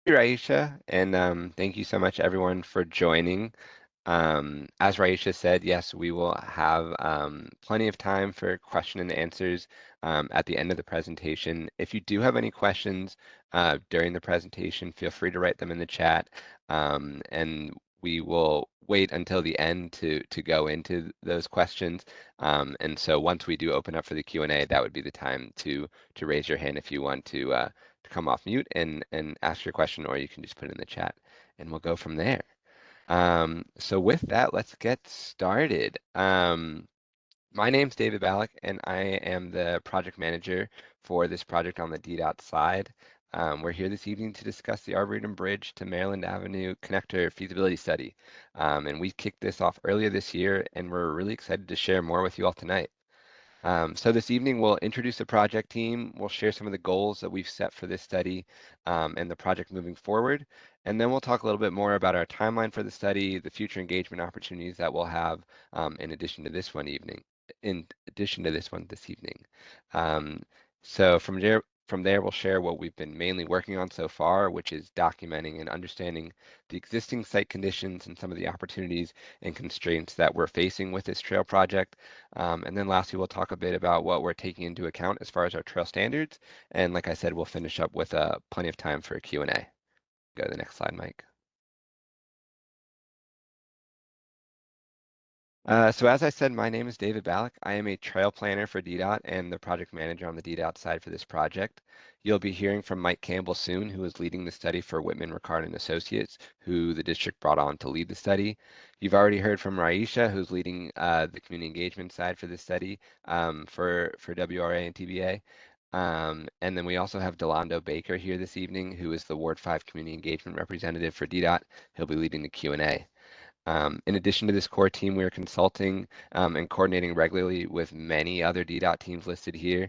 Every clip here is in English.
you, Raisha, and thank you so much, everyone, for joining. As Raisha said, yes, we will have plenty of time for question and answers at the end of the presentation. If you do have any questions during the presentation, feel free to write them in the chat, and we will wait until the end to go into those questions. And so once we do open up for the Q&A, that would be the time to raise your hand if you want to come off mute and ask your question, or you can just put it in the chat, and we'll go from there. So with that, let's get started. My name's David Ballack, and I am the project manager for this project on the DDOT side. We're here this evening to discuss the Arboretum Bridge to Maryland Avenue connector feasibility study. And we kicked this off earlier this year, and we're really excited to share more with you all tonight. So this evening, we'll introduce the project team, we'll share some of the goals that we've set for this study and the project moving forward, and then we'll talk a little bit more about our timeline for the study, the future engagement opportunities that we'll have in addition to this one this evening. So from there, we'll share what we've been mainly working on so far, which is documenting and understanding the existing site conditions and some of the opportunities and constraints that we're facing with this trail project. And then lastly, we'll talk a bit about what we're taking into account as far as our trail standards. And like I said, we'll finish up with plenty of time for a Q&A. Go to the next slide, Mike. So as I said, my name is David Ballack. I am a trail planner for DDOT and the project manager on the DDOT side for this project. You'll be hearing from Mike Campbell soon, who is leading the study for Whitman, Ricard and Associates, who the district brought on to lead the study. You've already heard from Raisha, who's leading the community engagement side for this study for WRA and TBA. And then we also have Delando Baker here this evening, who is the Ward 5 community engagement representative for DDOT. He'll be leading the Q&A. In addition to this core team, we are consulting and coordinating regularly with many other DDOT teams listed here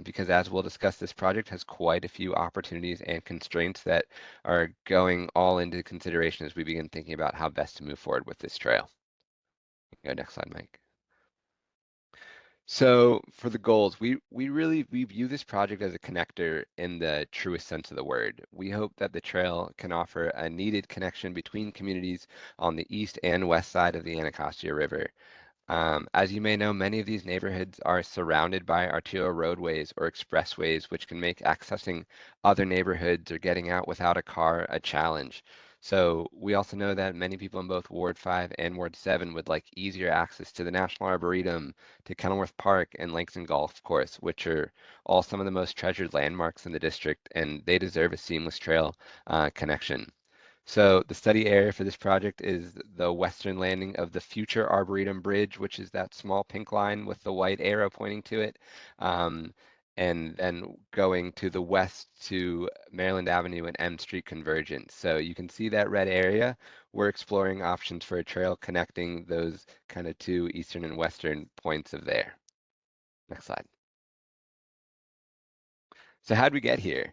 because as we'll discuss, this project has quite a few opportunities and constraints that are going all into consideration as we begin thinking about how best to move forward with this trail. Go next slide, Mike. So for the goals, we view this project as a connector in the truest sense of the word. We hope that the trail can offer a needed connection between communities on the east and west side of the Anacostia River. As you may know, many of these neighborhoods are surrounded by arterial roadways or expressways, which can make accessing other neighborhoods or getting out without a car a challenge. So we also know that many people in both Ward 5 and Ward 7 would like easier access to the National Arboretum, to Kenilworth Park, and Langston Golf Course, which are all some of the most treasured landmarks in the district, and they deserve a seamless trail connection. So the study area for this project is the western landing of the future Arboretum Bridge, which is that small pink line with the white arrow pointing to it, and then going to the west to Maryland Avenue and M Street convergence. So you can see that red area. We're exploring options for a trail connecting those kind of two eastern and western points of there. Next slide. So how'd we get here?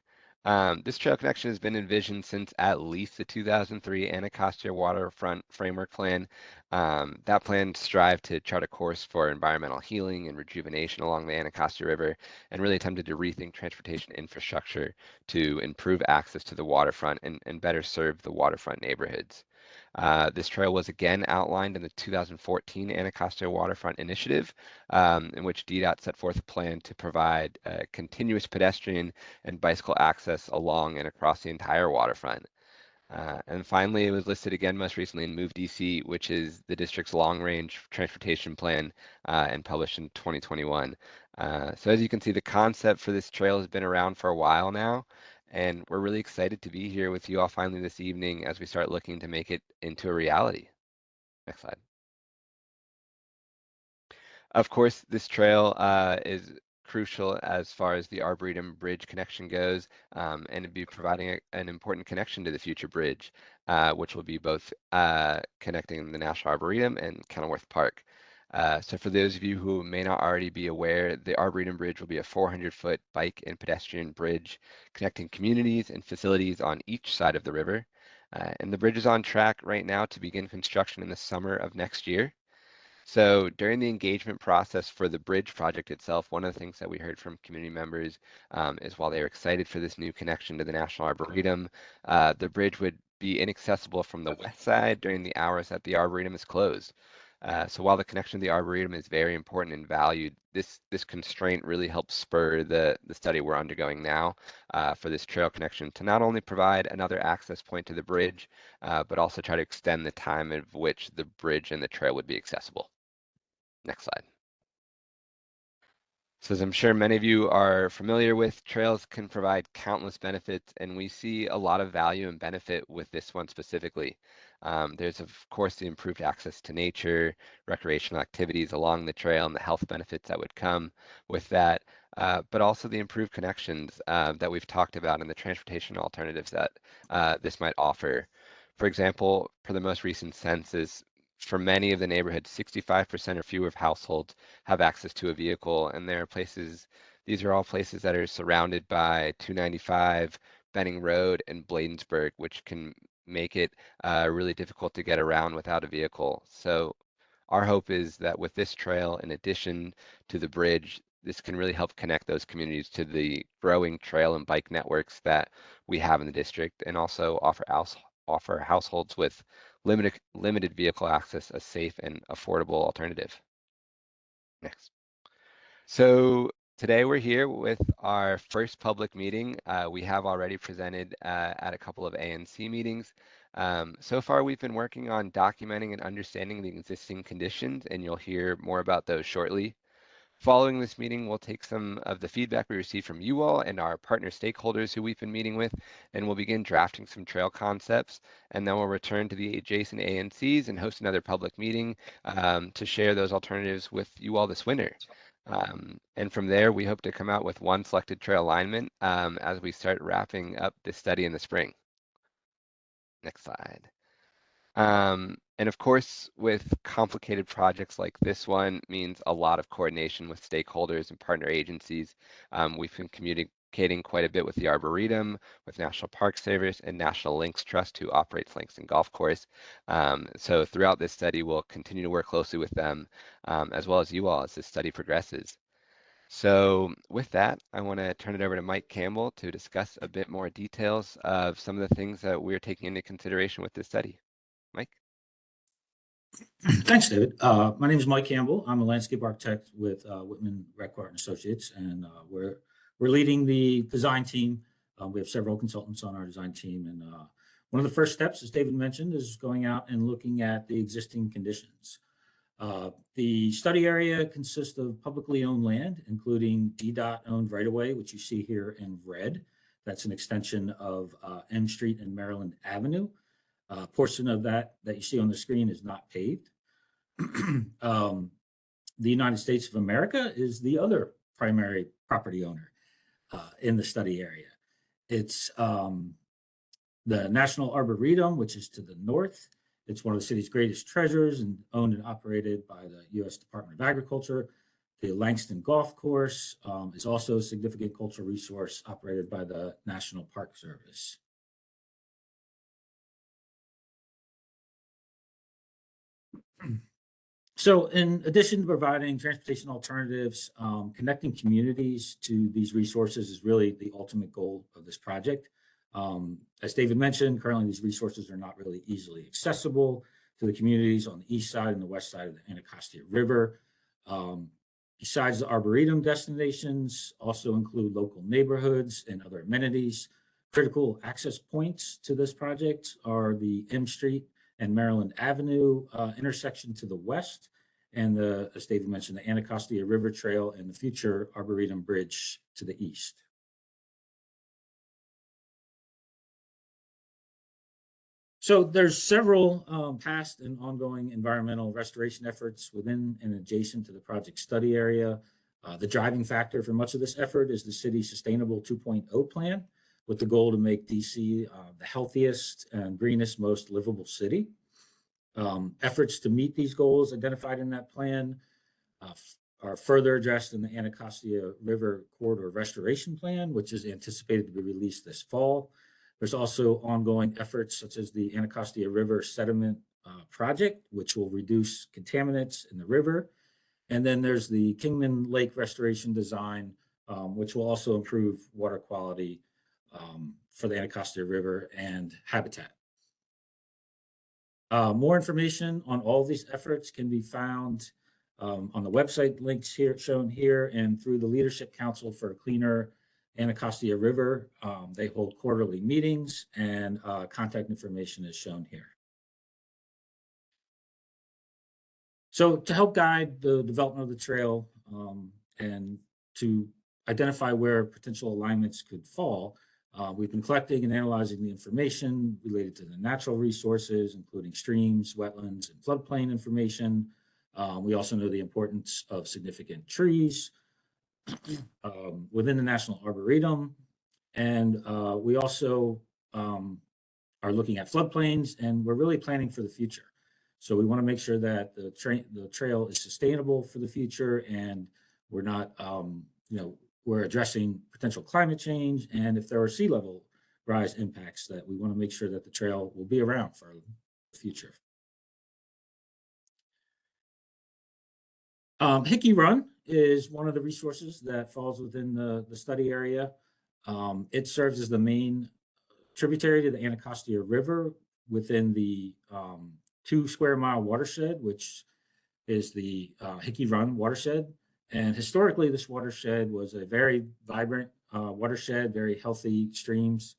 This trail connection has been envisioned since at least the 2003 Anacostia Waterfront Framework Plan. That plan strived to chart a course for environmental healing and rejuvenation along the Anacostia River and really attempted to rethink transportation infrastructure to improve access to the waterfront and better serve the waterfront neighborhoods. This trail was again outlined in the 2014 Anacostia Waterfront Initiative, in which DDOT set forth a plan to provide continuous pedestrian and bicycle access along and across the entire waterfront. And finally, it was listed again most recently in Move DC, which is the district's long-range transportation plan and published in 2021. So as you can see, the concept for this trail has been around for a while now, and we're really excited to be here with you all finally this evening as we start looking to make it into a reality. Next slide. Of course, this trail is crucial as far as the Arboretum Bridge connection goes, and it'd be providing an important connection to the future bridge, which will be both connecting the National Arboretum and Kenilworth Park. So for those of you who may not already be aware, the Arboretum Bridge will be a 400-foot bike and pedestrian bridge connecting communities and facilities on each side of the river. And the bridge is on track right now to begin construction in the summer of next year. So during the engagement process for the bridge project itself, one of the things that we heard from community members is while they were excited for this new connection to the National Arboretum, the bridge would be inaccessible from the west side during the hours that the Arboretum is closed. So while the connection to the Arboretum is very important and valued, this constraint really helps spur the study we're undergoing now for this trail connection to not only provide another access point to the bridge, but also try to extend the time of which the bridge and the trail would be accessible. Next slide. So as I'm sure many of you are familiar with, trails can provide countless benefits, and we see a lot of value and benefit with this one specifically. There's, of course, the improved access to nature, recreational activities along the trail, and the health benefits that would come with that, but also the improved connections that we've talked about and the transportation alternatives that this might offer. For example, for the most recent census, for many of the neighborhoods, 65% or fewer of households have access to a vehicle, and there are places, these are all places that are surrounded by 295, Benning Road, and Bladensburg, which can make it really difficult to get around without a vehicle. So our hope is that with this trail, in addition to the bridge, this can really help connect those communities to the growing trail and bike networks that we have in the district, and also offer households with limited vehicle access a safe and affordable alternative. Next. So today we're here with our first public meeting. We have already presented at a couple of ANC meetings. So far, we've been working on documenting and understanding the existing conditions, and you'll hear more about those shortly. Following this meeting, we'll take some of the feedback we received from you all and our partner stakeholders who we've been meeting with, and we'll begin drafting some trail concepts. And then we'll return to the adjacent ANCs and host another public meeting to share those alternatives with you all this winter. And from there, we hope to come out with one selected trail alignment as we start wrapping up this study in the spring. Next slide. And of course, with complicated projects like this one means a lot of coordination with stakeholders and partner agencies. We've been communicating quite a bit with the Arboretum, with National Park Service, and National Links Trust, who operates Langston Golf Course. So throughout this study, we'll continue to work closely with them, as well as you all as this study progresses. So with that, I want to turn it over to Mike Campbell to discuss a bit more details of some of the things that we're taking into consideration with this study. Mike? Thanks, David. My name is Mike Campbell. I'm a landscape architect with Whitman Requart and Associates, and we're leading the design team. We have several consultants on our design team, and one of the first steps, as David mentioned, is going out and looking at the existing conditions. The study area consists of publicly owned land, including DDOT owned right-of-way, which you see here in red. That's an extension of M Street and Maryland Avenue. A portion of that you see on the screen is not paved. The United States of America is the other primary property owner in the study area. It's the National Arboretum, which is to the north. It's one of the city's greatest treasures and owned and operated by the U.S. Department of Agriculture. The Langston Golf Course is also a significant cultural resource operated by the National Park Service. So in addition to providing transportation alternatives, connecting communities to these resources is really the ultimate goal of this project. As David mentioned, currently these resources are not really easily accessible to the communities on the east side and the west side of the Anacostia River. Besides the Arboretum destinations, also include local neighborhoods and other amenities. Critical access points to this project are the M Street and Maryland Avenue intersection to the west, and as David mentioned, the Anacostia River Trail and the future Arboretum Bridge to the east. So there's several past and ongoing environmental restoration efforts within and adjacent to the project study area. The driving factor for much of this effort is the city's Sustainable 2.0 plan, with the goal to make DC the healthiest and greenest, most livable city. Efforts to meet these goals identified in that plan are further addressed in the Anacostia River Corridor Restoration Plan, which is anticipated to be released this fall. There's also ongoing efforts such as the Anacostia River Sediment project, which will reduce contaminants in the river. And then there's the Kingman Lake Restoration Design, which will also improve water quality for the Anacostia River and habitat. More information on all of these efforts can be found on the website links here shown here and through the Leadership Council for a Cleaner Anacostia River. They hold quarterly meetings, and contact information is shown here. So to help guide the development of the trail and to identify where potential alignments could fall, we've been collecting and analyzing the information related to the natural resources, including streams, wetlands, and floodplain information. We also know the importance of significant trees within the National Arboretum. And we also are looking at floodplains, and we're really planning for the future. So we want to make sure that the trail is sustainable for the future, and we're not, we're addressing potential climate change, and if there are sea level rise impacts, that we want to make sure that the trail will be around for the future. Hickey Run is one of the resources that falls within the study area. It serves as the main tributary to the Anacostia River within the 2 square mile watershed, which is the Hickey Run watershed. And historically, this watershed was a very vibrant watershed, very healthy streams.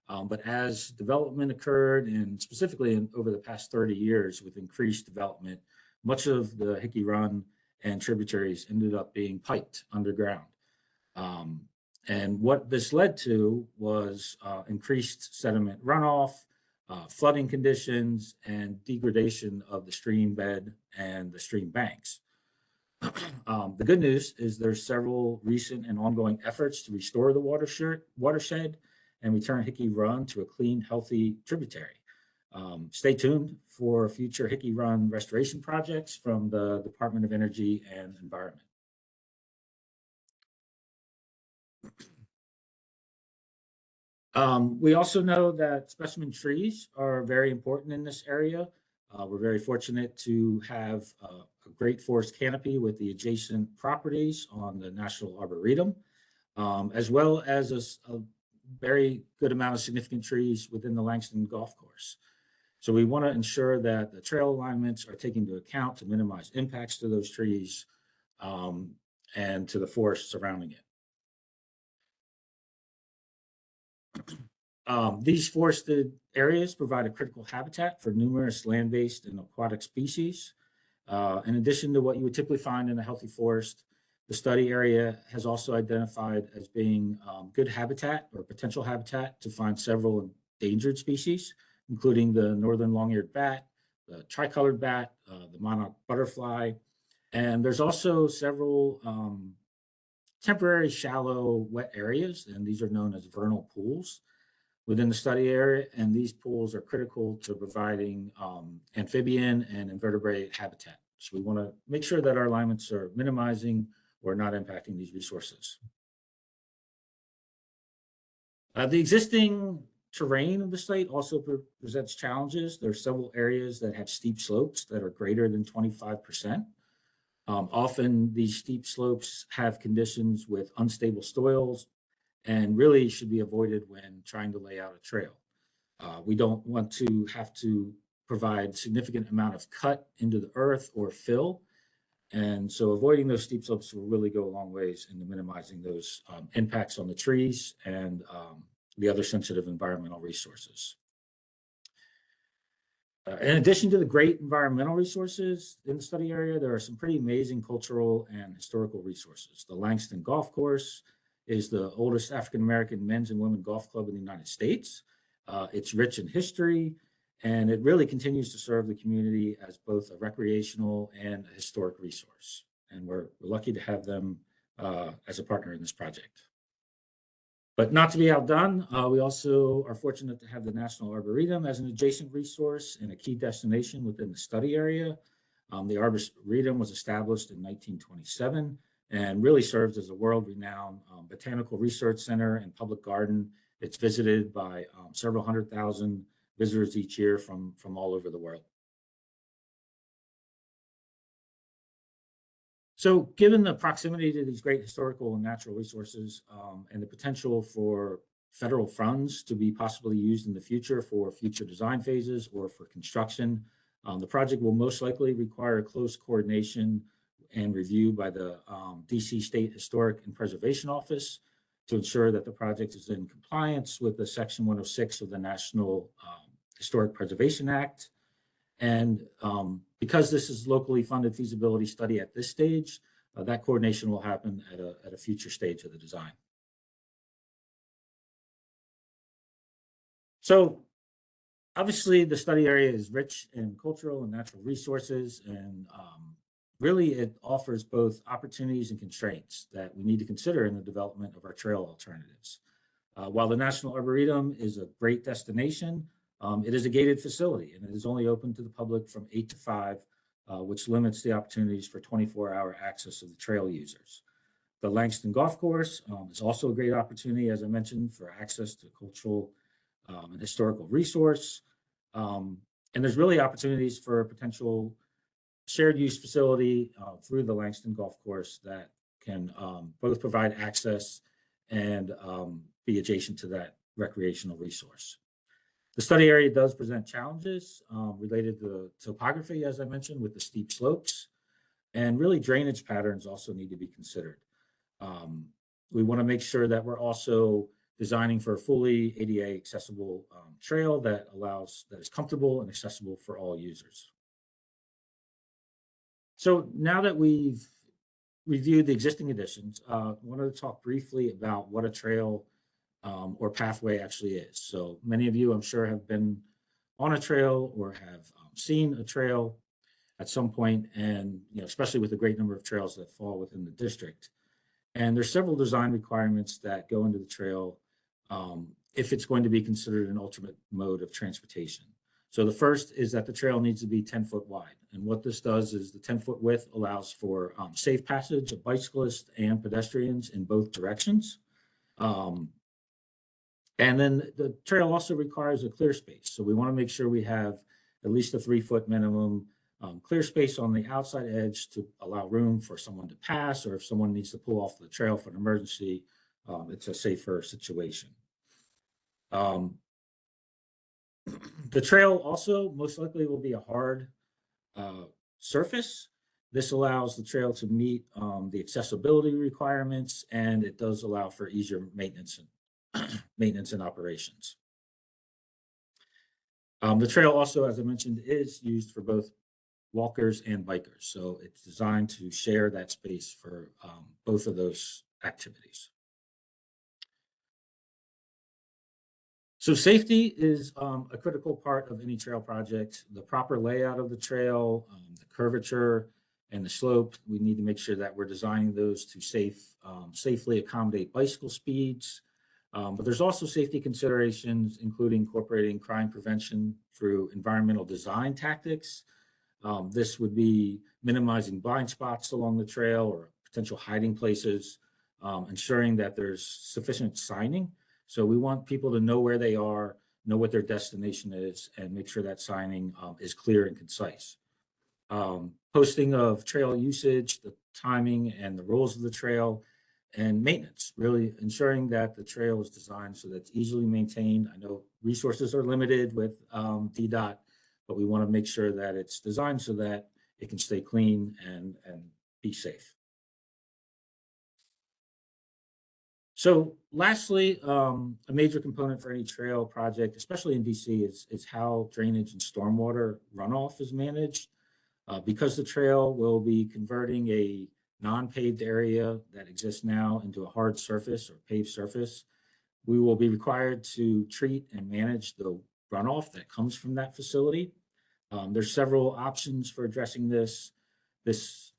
But as development occurred, and specifically over the past 30 years with increased development, much of the Hickey Run and tributaries ended up being piped underground. And what this led to was increased sediment runoff, flooding conditions, and degradation of the stream bed and the stream banks. The good news is there's several recent and ongoing efforts to restore the watershed and return Hickey Run to a clean, healthy tributary. Stay tuned for future Hickey Run restoration projects from the Department of Energy and Environment. We also know that specimen trees are very important in this area. We're very fortunate to have a great forest canopy with the adjacent properties on the National Arboretum, as well as a very good amount of significant trees within the Langston Golf Course. So we want to ensure that the trail alignments are taken into account to minimize impacts to those trees and to the forest surrounding it. These forested areas provide a critical habitat for numerous land-based and aquatic species. In addition to what you would typically find in a healthy forest, the study area has also identified as being good habitat or potential habitat to find several endangered species, including the northern long-eared bat, the tricolored bat, the monarch butterfly, and there's also several temporary shallow wet areas, and these are known as vernal pools within the study area, and these pools are critical to providing amphibian and invertebrate habitat. So we want to make sure that our alignments are minimizing or not impacting these resources. The existing terrain of the site also presents challenges. There are several areas that have steep slopes that are greater than 25%. Often these steep slopes have conditions with unstable soils and really should be avoided when trying to lay out a trail. We don't want to have to provide significant amount of cut into the earth or fill. And so avoiding those steep slopes will really go a long ways into minimizing those impacts on the trees and the other sensitive environmental resources. In addition to the great environmental resources in the study area, there are some pretty amazing cultural and historical resources. The Langston Golf Course is the oldest African-American men's and women golf club in the United States. It's rich in history, and it really continues to serve the community as both a recreational and a historic resource. And we're lucky to have them as a partner in this project. But not to be outdone, we also are fortunate to have the National Arboretum as an adjacent resource and a key destination within the study area. The Arboretum was established in 1927 and really serves as a world-renowned botanical research center and public garden. It's visited by several 100,000 visitors each year from all over the world. So given the proximity to these great historical and natural resources and the potential for federal funds to be possibly used in the future for future design phases or for construction, the project will most likely require close coordination and review by the DC State Historic and Preservation Office to ensure that the project is in compliance with the Section 106 of the National Historic Preservation Act. And because this is locally funded feasibility study at this stage, that coordination will happen at a future stage of the design. So obviously the study area is rich in cultural and natural resources, and really it offers both opportunities and constraints that we need to consider in the development of our trail alternatives. While the National Arboretum is a great destination, it is a gated facility and it is only open to the public from 8 to 5, which limits the opportunities for 24-hour access of the trail users. The Langston Golf Course is also a great opportunity, as I mentioned, for access to cultural and historical resource. And there's really opportunities for a potential shared use facility through the Langston Golf Course that can both provide access and be adjacent to that recreational resource. The study area does present challenges related to topography, as I mentioned, with the steep slopes, and really drainage patterns also need to be considered. We want to make sure that we're also designing for a fully ADA accessible trail that is comfortable and accessible for all users. So now that we've reviewed the existing additions, I wanted to talk briefly about what a trail or pathway actually is. So many of you, I'm sure, have been on a trail or have seen a trail at some point, and especially with the great number of trails that fall within the district. And there's several design requirements that go into the trail if it's going to be considered an alternate mode of transportation. So the first is that the trail needs to be 10 foot wide. And what this does is the 10-foot width allows for safe passage of bicyclists and pedestrians in both directions. And then the trail also requires a clear space. So we want to make sure we have at least a 3-foot minimum clear space on the outside edge to allow room for someone to pass, or if someone needs to pull off the trail for an emergency, it's a safer situation. The trail also most likely will be a hard surface. This allows the trail to meet the accessibility requirements, and it does allow for easier maintenance and operations. The trail also, as I mentioned, is used for both walkers and bikers. So it's designed to share that space for both of those activities. So safety is a critical part of any trail project. The proper layout of the trail, the curvature, and the slope, we need to make sure that we're designing those to safely accommodate bicycle speeds. But there's also safety considerations, including incorporating crime prevention through environmental design tactics. This would be minimizing blind spots along the trail or potential hiding places, ensuring that there's sufficient signing. So we want people to know where they are, know what their destination is, and make sure that signing is clear and concise. Posting of trail usage, the timing and the rules of the trail, and maintenance, really ensuring that the trail is designed so that it's easily maintained. I know resources are limited with DDOT, but we want to make sure that it's designed so that it can stay clean and be safe. So lastly, a major component for any trail project, especially in DC, is how drainage and stormwater runoff is managed. Because the trail will be converting a non-paved area that exists now into a hard surface or paved surface, we will be required to treat and manage the runoff that comes from that facility. There's several options for addressing this.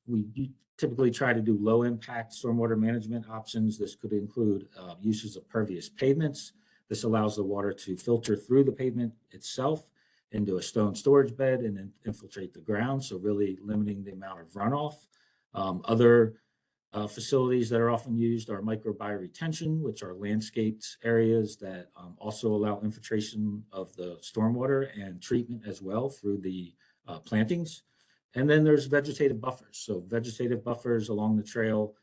We typically try to do low impact stormwater management options. This could include uses of pervious pavements. This allows the water to filter through the pavement itself into a stone storage bed and then infiltrate the ground, so really limiting the amount of runoff. Other facilities that are often used are microbioretention, which are landscaped areas that also allow infiltration of the stormwater and treatment as well through the plantings. And then there's vegetative buffers. So vegetative buffers along the trail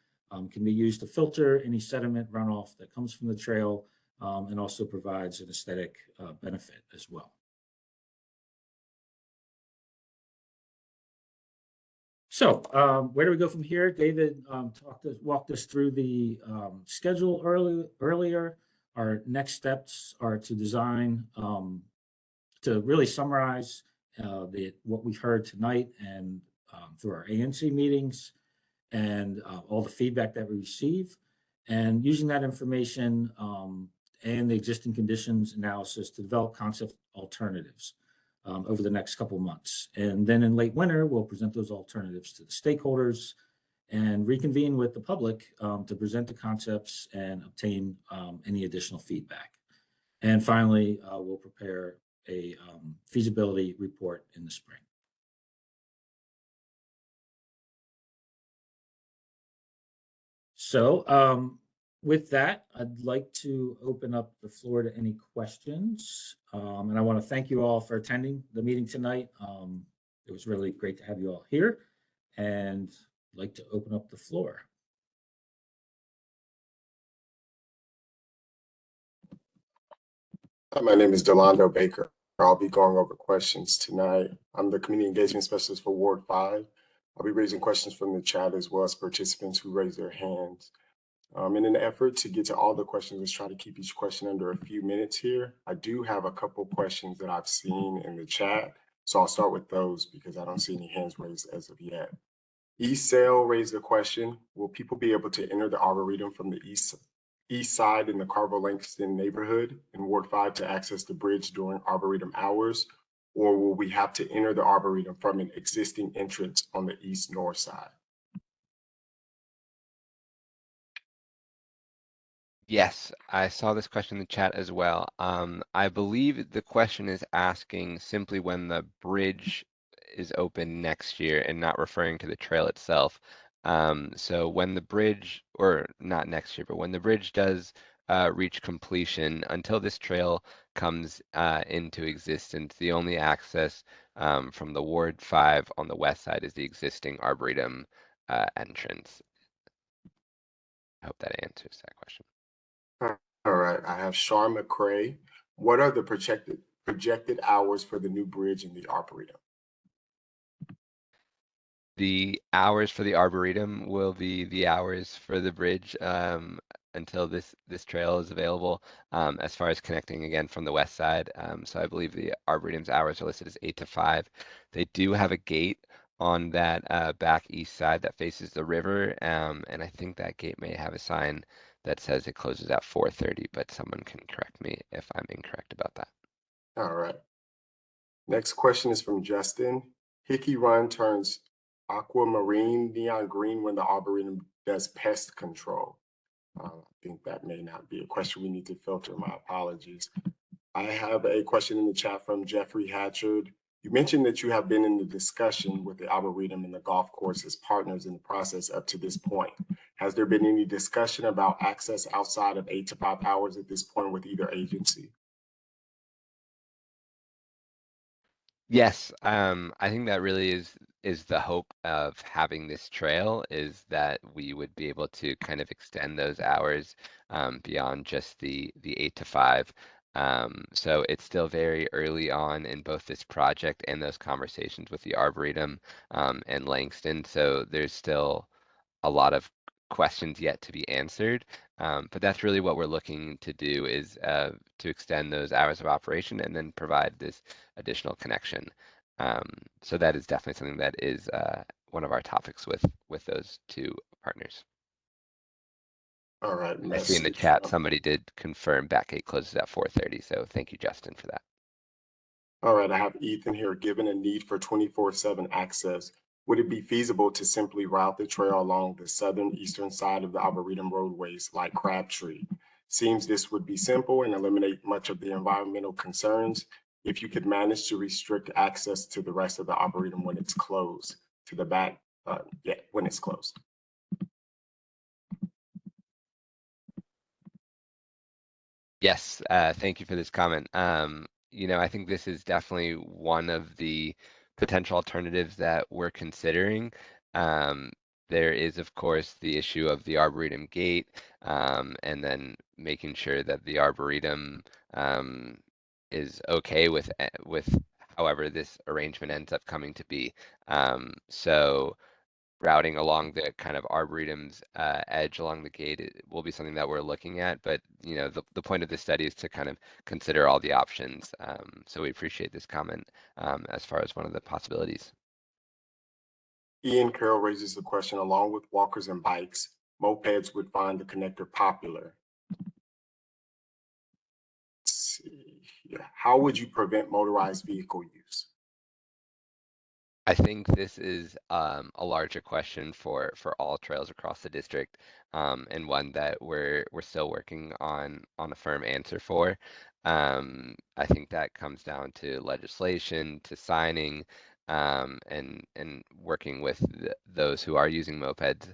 can be used to filter any sediment runoff that comes from the trail, and also provides an aesthetic benefit as well. So where do we go from here? David walked us through the schedule earlier. Our next steps are to design, to really summarize what we've heard tonight and through our ANC meetings and all the feedback that we receive, and using that information and the existing conditions analysis to develop concept alternatives over the next couple of months. And then in late winter, we'll present those alternatives to the stakeholders and reconvene with the public to present the concepts and obtain any additional feedback. And finally, we'll prepare a feasibility report in the spring. So with that, I'd like to open up the floor to any questions. And I want to thank you all for attending the meeting tonight. It was really great to have you all here, and I'd like to open up the floor. Hi, my name is Delando Baker. I'll be going over questions tonight. I'm the Community Engagement Specialist for Ward 5. I'll be raising questions from the chat as well as participants who raise their hands. In an effort to get to all the questions, let's try to keep each question under a few minutes here. I do have a couple questions that I've seen in the chat, so I'll start with those because I don't see any hands raised as of yet. East Sale raised a question: will people be able to enter the Arboretum from the east side in the Carvo-Langston neighborhood in Ward 5 to access the bridge during Arboretum hours, or will we have to enter the Arboretum from an existing entrance on the east-north side? Yes, I saw this question in the chat as well. I believe the question is asking simply when the bridge is open next year and not referring to the trail itself. So when the bridge, or not next year, but when the bridge does reach completion, until this trail comes into existence, the only access from the Ward 5 on the west side is the existing Arboretum entrance. I hope that answers that question. All right, I have Sean McCrae. What are the projected hours for the new bridge in the Arboretum? The hours for the Arboretum will be the hours for the bridge until this trail is available, as far as connecting again from the west side. So I believe the Arboretum's hours are listed as 8 to 5. They do have a gate on that back east side that faces the river, and I think that gate may have a sign that says it closes at 4:30, but someone can correct me if I'm incorrect about that. All right. Next question is from Justin. Hickey Run turns aquamarine neon green when the Arboretum does pest control. I think that may not be a question we need to filter. My apologies. I have a question in the chat from Jeffrey Hatchard. You mentioned that you have been in the discussion with the Arboretum and the golf course as partners in the process up to this point. Has there been any discussion about access outside of 8 to 5 hours at this point with either agency? Yes, I think that really is the hope of having this trail, is that we would be able to kind of extend those hours beyond just the 8 to 5. So it's still very early on in both this project and those conversations with the Arboretum and Langston. So there's still a lot of questions yet to be answered. But that's really what we're looking to do, is to extend those hours of operation and then provide this additional connection. So that is definitely something that is one of our topics with those two partners. All right. I see in the chat somebody did confirm back gate closes at 4:30, so thank you, Justin, for that. All right, I have Ethan here. Given a need for 24/7 access, would it be feasible to simply route the trail along the southern eastern side of the Arboretum roadways like Crabtree? Seems this would be simple and eliminate much of the environmental concerns if you could manage to restrict access to the rest of the Arboretum when it's closed, to the back, when it's closed. Yes, thank you for this comment. I think this is definitely one of the potential alternatives that we're considering. There is, of course, the issue of the Arboretum gate, and then making sure that the Arboretum is okay with however this arrangement ends up coming to be. So routing along the kind of Arboretum's edge along the gate will be something that we're looking at, but the point of this study is to kind of consider all the options. So we appreciate this comment as far as one of the possibilities. Ian Carroll raises the question, along with walkers and bikes, mopeds would find the connector popular. Let's see here. How would you prevent motorized vehicle use? I think this is a larger question for all trails across the district, and one that we're still working on a firm answer for. I think that comes down to legislation, to signing, and working with those who are using mopeds.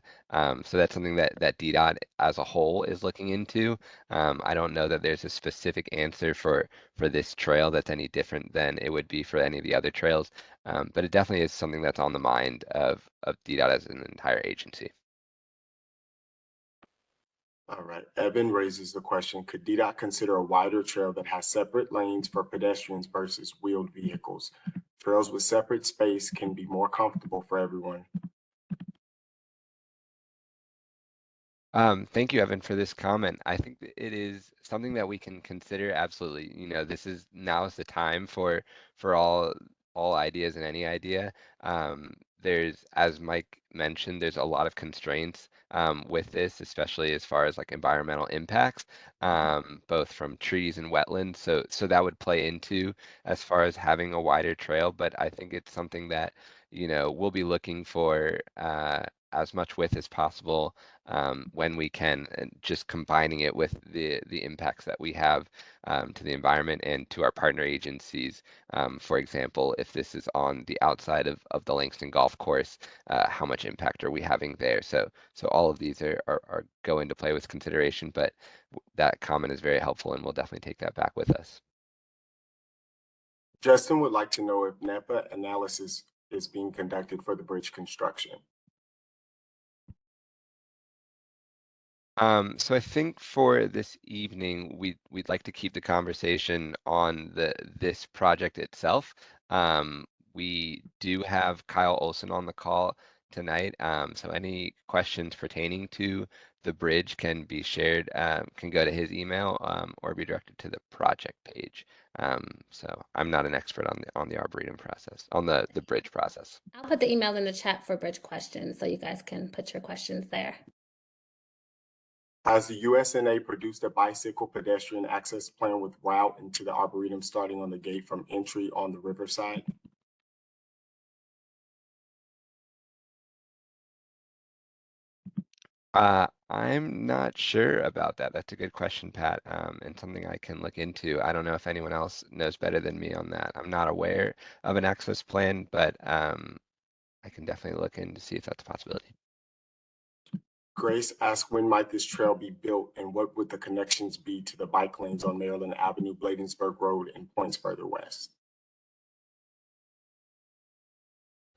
So that's something that DDOT as a whole is looking into. I don't know that there's a specific answer for this trail that's any different than it would be for any of the other trails. But it definitely is something that's on the mind of DDOT as an entire agency. All right. Evan raises the question, could DDOT consider a wider trail that has separate lanes for pedestrians versus wheeled vehicles? Trails with separate space can be more comfortable for everyone. Thank you, Evan, for this comment. I think that it is something that we can consider. Absolutely. Now is the time for all ideas and any idea. There's, as Mike mentioned, there's a lot of constraints with this, especially as far as like environmental impacts, both from trees and wetlands. So that would play into as far as having a wider trail. But I think it's something that we'll be looking for as much width as possible when we can, and just combining it with the impacts that we have to the environment and to our partner agencies. For example, if this is on the outside of the Langston Golf Course, how much impact are we having there? So all of these are go into play with consideration, but that comment is very helpful, and we'll definitely take that back with us. Justin would like to know if NEPA analysis is being conducted for the bridge construction. So I think for this evening, we'd like to keep the conversation on this project itself. We do have Kyle Olson on the call tonight, so any questions pertaining to the bridge can be shared, can go to his email or be directed to the project page. So I'm not an expert on the Arboretum process, on the bridge process. I'll put the email in the chat for bridge questions so you guys can put your questions there. Has the USNA produced a bicycle pedestrian access plan with route into the Arboretum starting on the gate from entry on the riverside? I'm not sure about that. That's a good question, Pat, and something I can look into. I don't know if anyone else knows better than me on that. I'm not aware of an access plan, but I can definitely look in to see if that's a possibility. Grace asks, when might this trail be built and what would the connections be to the bike lanes on Maryland Avenue, Bladensburg Road, and points further west?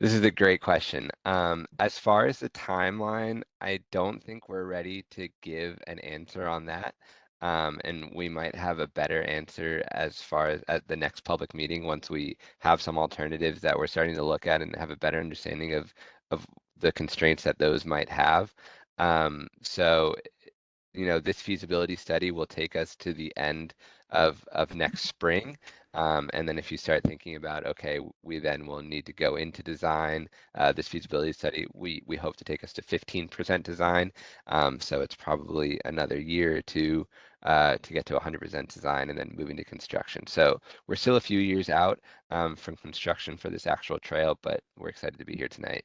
This is a great question. As far as the timeline, I don't think we're ready to give an answer on that. And we might have a better answer as far as at the next public meeting once we have some alternatives that we're starting to look at and have a better understanding of the constraints that those might have. So this feasibility study will take us to the end of next spring. And then if you start thinking about, okay, we then will need to go into design, this feasibility study, we hope to take us to 15% design. So it's probably another year or two to get to 100% design and then moving to construction. So we're still a few years out from construction for this actual trail, but we're excited to be here tonight.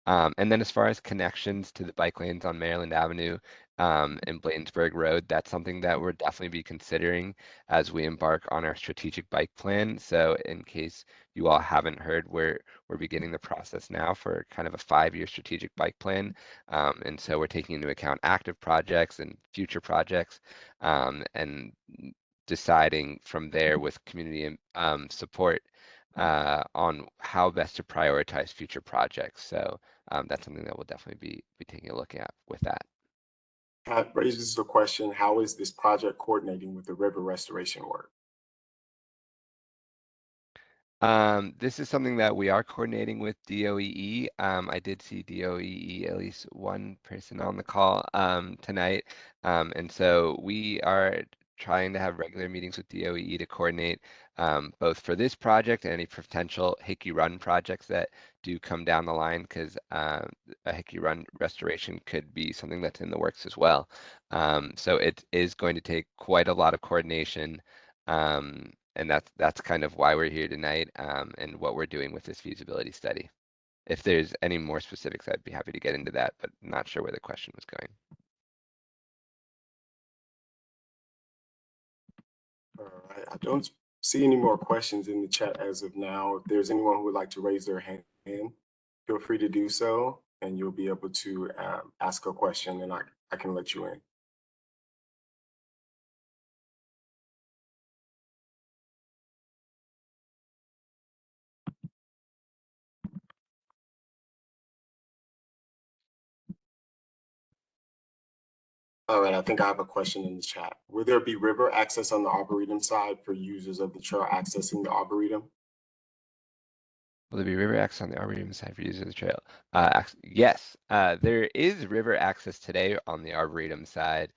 And then as far as connections to the bike lanes on Maryland Avenue and Bladensburg Road, that's something that we'll definitely be considering as we embark on our strategic bike plan. So in case you all haven't heard, we're beginning the process now for kind of a 5-year strategic bike plan. And so we're taking into account active projects and future projects and deciding from there with community support on how best to prioritize future projects. So that's something that we'll definitely be taking a look at with that. Pat raises the question, how is this project coordinating with the river restoration work? This is something that we are coordinating with DOEE. I did see DOEE, at least one person on the call tonight. And so we are trying to have regular meetings with DOEE to coordinate both for this project and any potential Hickey Run projects that do come down the line, because a Hickey Run restoration could be something that's in the works as well. So it is going to take quite a lot of coordination. And that's kind of why we're here tonight, and what we're doing with this feasibility study. If there's any more specifics, I'd be happy to get into that, but not sure where the question was going. All right, I don't see any more questions in the chat as of now. If there's anyone who would like to raise their hand, feel free to do so, and you'll be able to ask a question, and I can let you in. All right, I think I have a question in the chat. Will there be river access on the Arboretum side for users of the trail accessing the Arboretum? Will there be river access on the Arboretum side for users of the trail? Yes, there is river access today on the Arboretum side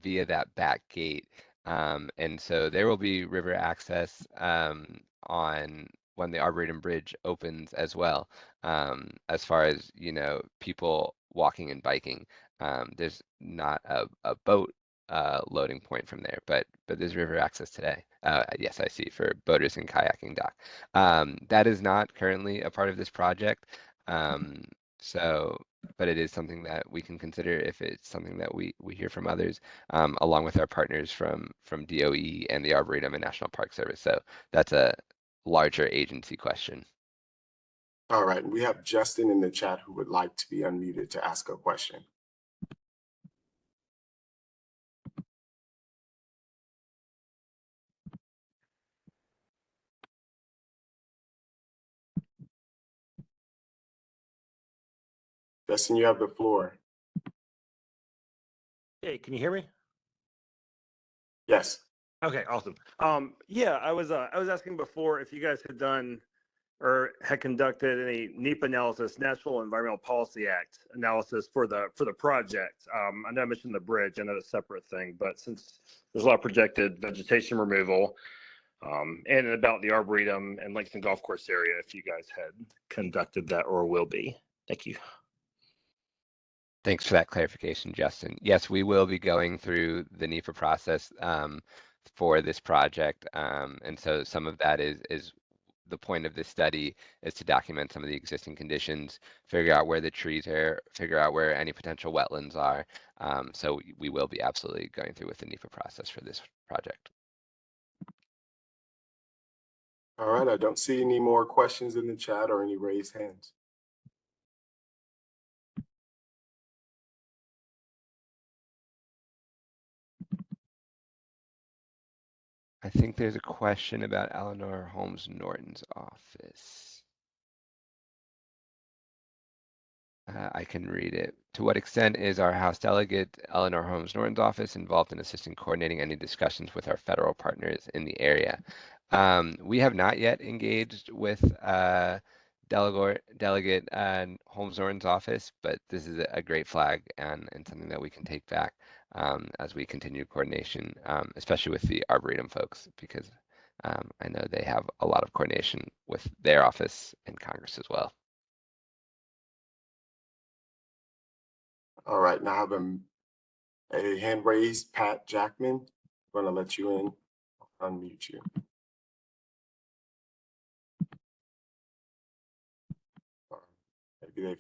via that back gate. And so there will be river access on when the Arboretum Bridge opens as well. As far as, people walking and biking, there's not a boat loading point from there, but there's river access today. Yes, I see, for boaters and kayaking dock. That is not currently a part of this project. But it is something that we can consider if it's something that we hear from others, along with our partners from DOE and the Arboretum and National Park Service. So that's a larger agency question. All right, we have Justin in the chat who would like to be unmuted to ask a question. Justin, you have the floor. Hey, can you hear me? Yes. Okay, awesome. Yeah, I was asking before if you guys had done or had conducted any NEPA analysis, National Environmental Policy Act analysis for the project. I know I mentioned the bridge, I know it's a separate thing, but since there's a lot of projected vegetation removal, and about the Arboretum and Langston Golf Course area, if you guys had conducted that or will be. Thank you. Thanks for that clarification, Justin. Yes, we will be going through the NEPA process for this project. And so some of that is the point of this study, is to document some of the existing conditions, figure out where the trees are, figure out where any potential wetlands are. So we will be absolutely going through with the NEPA process for this project. All right, I don't see any more questions in the chat or any raised hands. I think there's a question about Eleanor Holmes Norton's office. I can read it. To what extent is our House Delegate Eleanor Holmes Norton's office involved in assisting coordinating any discussions with our federal partners in the area? We have not yet engaged with Delegate Holmes Norton's office, but this is a great flag and something that we can take back as we continue coordination, especially with the Arboretum folks, because I know they have a lot of coordination with their office in Congress as well. All right, now I have a hand raised, Pat Jackman. I'm gonna let you in, unmute you. Maybe they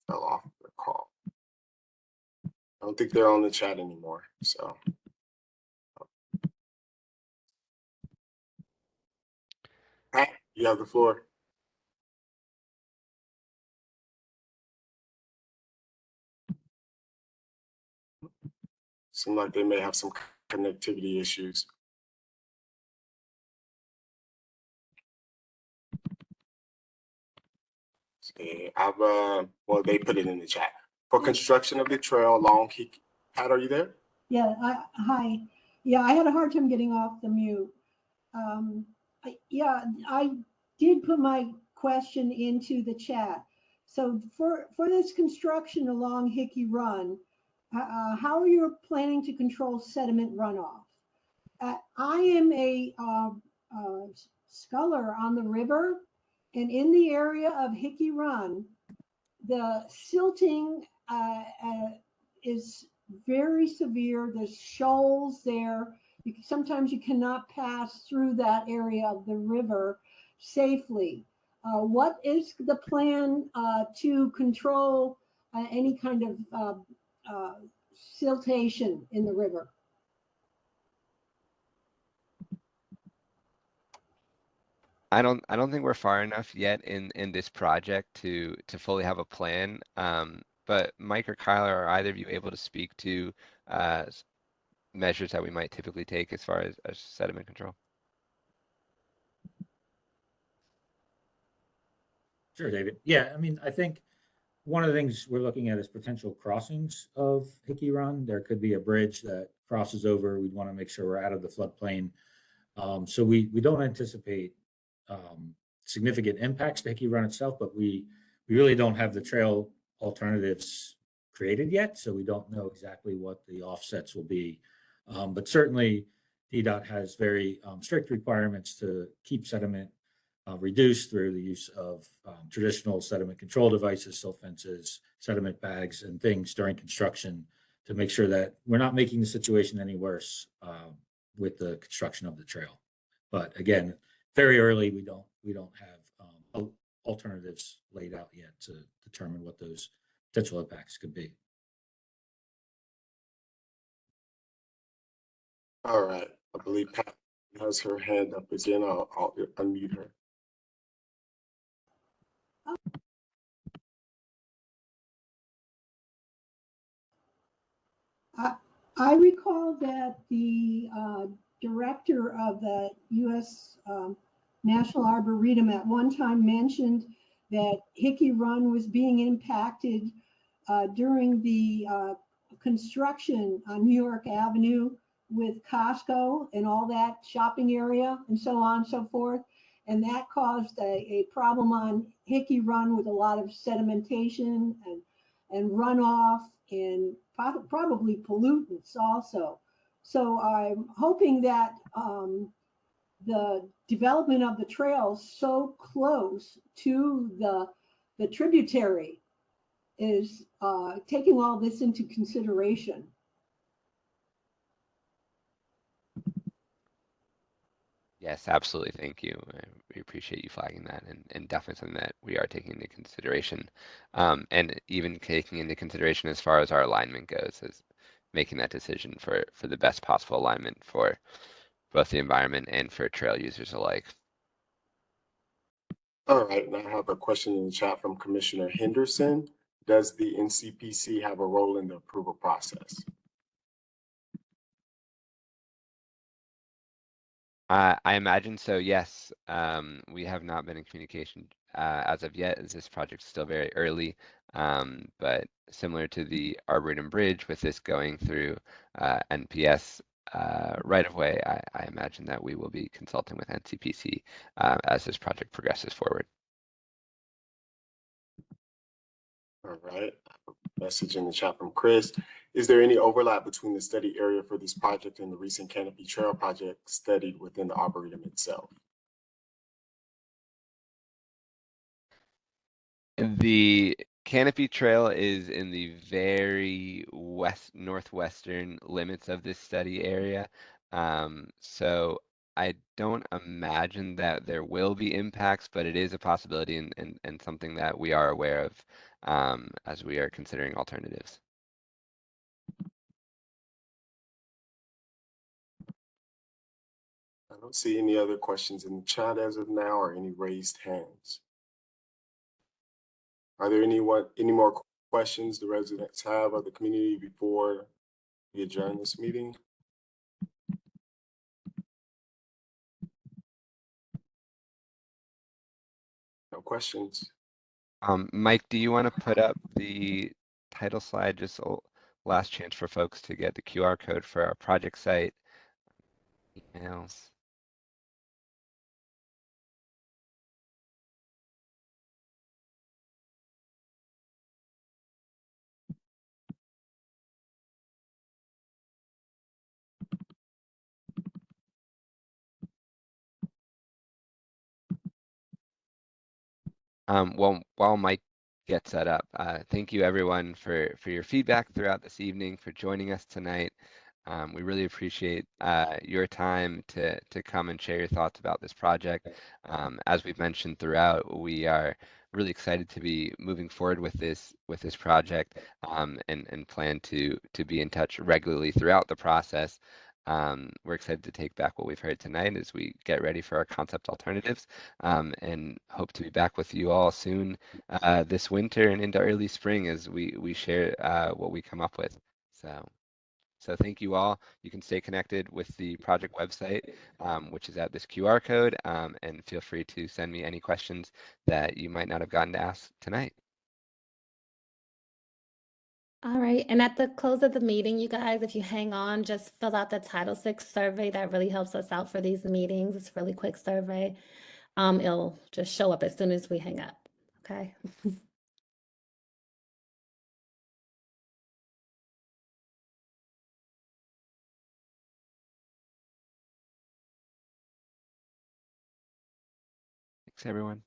fell off the call. I don't think they're on the chat anymore, so. Pat, you have the floor. Seem like they may have some connectivity issues. Okay, well, they put it in the chat. For construction of the trail along Pat, are you there? Yeah, hi. Yeah, I had a hard time getting off the mute. I did put my question into the chat. So for this construction along Hickey Run, how are you planning to control sediment runoff? I am a sculler on the river, and in the area of Hickey Run, the silting is very severe. There's shoals there. Sometimes you cannot pass through that area of the river safely. What is the plan to control any kind of siltation in the river? I don't think we're far enough yet in this project to fully have a plan. But Mike or Kyler, are either of you able to speak to measures that we might typically take as far as sediment control? Sure, David. Yeah, I mean, I think one of the things we're looking at is potential crossings of Hickey Run. There could be a bridge that crosses over. We'd want to make sure we're out of the floodplain. So we don't anticipate significant impacts to Hickey Run itself, but we really don't have the trail alternatives created yet, so we don't know exactly what the offsets will be. But certainly, DDOT has very strict requirements to keep sediment reduced through the use of traditional sediment control devices, silt fences, sediment bags, and things during construction to make sure that we're not making the situation any worse with the construction of the trail. But again, very early, we don't have alternatives laid out yet to determine what those potential impacts could be. All right, I believe Pat has her hand up again. I'll unmute her. I recall that the director of the U.S. National Arboretum at one time mentioned that Hickey Run was being impacted during the construction on New York Avenue with Costco and all that shopping area and so on and so forth. And that caused a problem on Hickey Run with a lot of sedimentation and runoff and probably pollutants also. So I'm hoping that the development of the trail so close to the tributary is taking all this into consideration. Yes, absolutely. Thank you. We appreciate you flagging that, and definitely something that we are taking into consideration, and even taking into consideration as far as our alignment goes, as making that decision for the best possible alignment for both the environment and for trail users alike. All right, now I have a question in the chat from Commissioner Henderson. Does the NCPC have a role in the approval process? I imagine so, yes. We have not been in communication as of yet, as this project is still very early. But similar to the Arboretum Bridge, with this going through NPS right of way, I imagine that we will be consulting with NCPC as this project progresses forward. All right, message in the chat from Chris. Is there any overlap between the study area for this project and the recent Canopy Trail project studied within the Arboretum itself? The Canopy Trail is in the very northwestern limits of this study area. So I don't imagine that there will be impacts, but it is a possibility and something that we are aware of as we are considering alternatives. I don't see any other questions in the chat as of now or any raised hands. Are there any more questions the residents have of the community before we adjourn this meeting? No questions. Mike, do you want to put up the title slide? Just last chance for folks to get the QR code for our project site, emails. Well, while Mike gets that up, thank you everyone for your feedback throughout this evening, for joining us tonight. We really appreciate your time to come and share your thoughts about this project. As we've mentioned throughout, we are really excited to be moving forward with this project and plan to be in touch regularly throughout the process. We're excited to take back what we've heard tonight as we get ready for our concept alternatives, and hope to be back with you all soon this winter and into early spring as we share what we come up with. So thank you all. You can stay connected with the project website, which is at this QR code, and feel free to send me any questions that you might not have gotten to ask tonight. All right, and at the close of the meeting, you guys, if you hang on, just fill out the Title VI survey. That really helps us out for these meetings. It's a really quick survey. It'll just show up as soon as we hang up, okay? Thanks, everyone.